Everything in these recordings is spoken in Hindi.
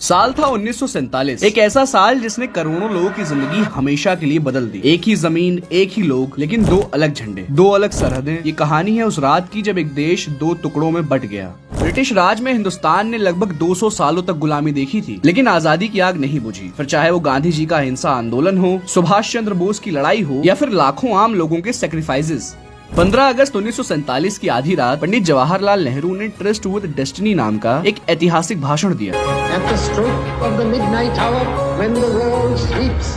साल था 1947। एक ऐसा साल जिसने करोड़ों लोगों की जिंदगी हमेशा के लिए बदल दी। एक ही जमीन, एक ही लोग, लेकिन दो अलग झंडे, दो अलग सरहदें। ये कहानी है उस रात की जब एक देश दो टुकड़ों में बट गया। ब्रिटिश राज में हिंदुस्तान ने लगभग 200 सालों तक गुलामी देखी थी, लेकिन आजादी की आग नहीं बुझी। फिर चाहे वो गांधी जी का अहिंसा आंदोलन हो, सुभाष चंद्र बोस की लड़ाई हो, या फिर लाखों आम लोगों के सेक्रीफाइसेस। 15 अगस्त 1947 की आधी रात पंडित जवाहरलाल नेहरू ने ट्रस्ट विद डेस्टिनी नाम का एक ऐतिहासिक भाषण दिया। At the stroke of the midnight hour, when the world sleeps,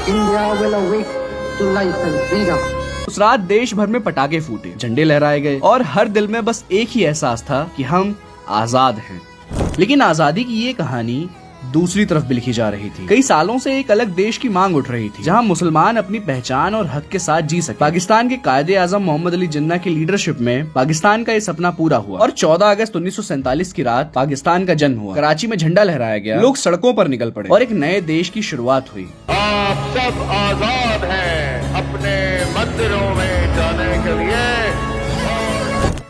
India will awake to life and freedom. उस रात देश भर में पटाखे फूटे, झंडे लहराए गए और हर दिल में बस एक ही एहसास था कि हम आजाद हैं। लेकिन आजादी की ये कहानी दूसरी तरफ भी लिखी जा रही थी। कई सालों से एक अलग देश की मांग उठ रही थी, जहां मुसलमान अपनी पहचान और हक के साथ जी सके। पाकिस्तान के कायदे आजम मोहम्मद अली जिन्ना की लीडरशिप में पाकिस्तान का ये सपना पूरा हुआ और 14 अगस्त 1947 की रात पाकिस्तान का जन्म हुआ। कराची में झंडा लहराया गया, लोग सड़कों पर निकल पड़े और एक नए देश की शुरुआत हुई। आप सब आजाद हैं अपने मंदिरों में जाने के लिए।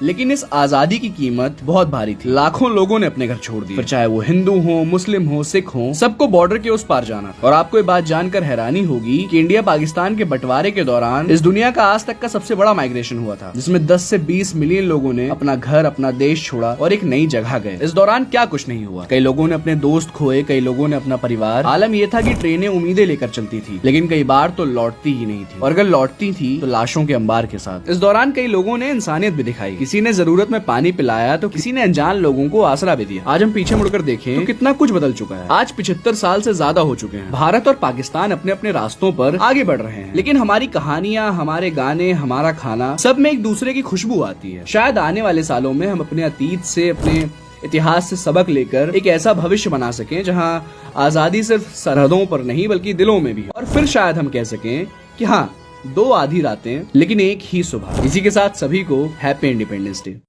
लेकिन इस आजादी की कीमत बहुत भारी थी। लाखों लोगों ने अपने घर छोड़ दिए, फिर चाहे वो हिंदू हो, मुस्लिम हो, सिख हो, सबको बॉर्डर के उस पार जाना था। और आपको ये बात जानकर हैरानी होगी कि इंडिया पाकिस्तान के बंटवारे के दौरान इस दुनिया का आज तक का सबसे बड़ा माइग्रेशन हुआ था, जिसमें 10 से 20 मिलियन लोगों ने अपना घर, अपना देश छोड़ा और एक नई जगह गए। इस दौरान क्या कुछ नहीं हुआ। कई लोगों ने अपने दोस्त खोए, कई लोगों ने अपना परिवार। आलम यह था कि ट्रेनें उम्मीदें लेकर चलती थी, लेकिन कई बार तो लौटती ही नहीं थी, और अगर लौटती थी तो लाशों के अंबार के साथ। इस दौरान कई लोगों ने इंसानियत भी दिखाई। किसी ने जरूरत में पानी पिलाया तो किसी ने अनजान लोगों को आसरा भी दिया। आज हम पीछे मुड़कर देखें तो कितना कुछ बदल चुका है। आज 75 साल से ज्यादा हो चुके हैं। भारत और पाकिस्तान अपने अपने रास्तों पर आगे बढ़ रहे हैं, लेकिन हमारी कहानियां, हमारे गाने, हमारा खाना, सब में एक दूसरे की खुशबू आती है। शायद आने वाले सालों में हम अपने अतीत से, अपने इतिहास से सबक लेकर एक ऐसा भविष्य बना सकें जहां आजादी सिर्फ सरहदों पर नहीं बल्कि दिलों में भी। और फिर शायद हम कह सकें कि हाँ, दो आधी रातें लेकिन एक ही सुबह। इसी के साथ सभी को हैप्पी इंडिपेंडेंस डे।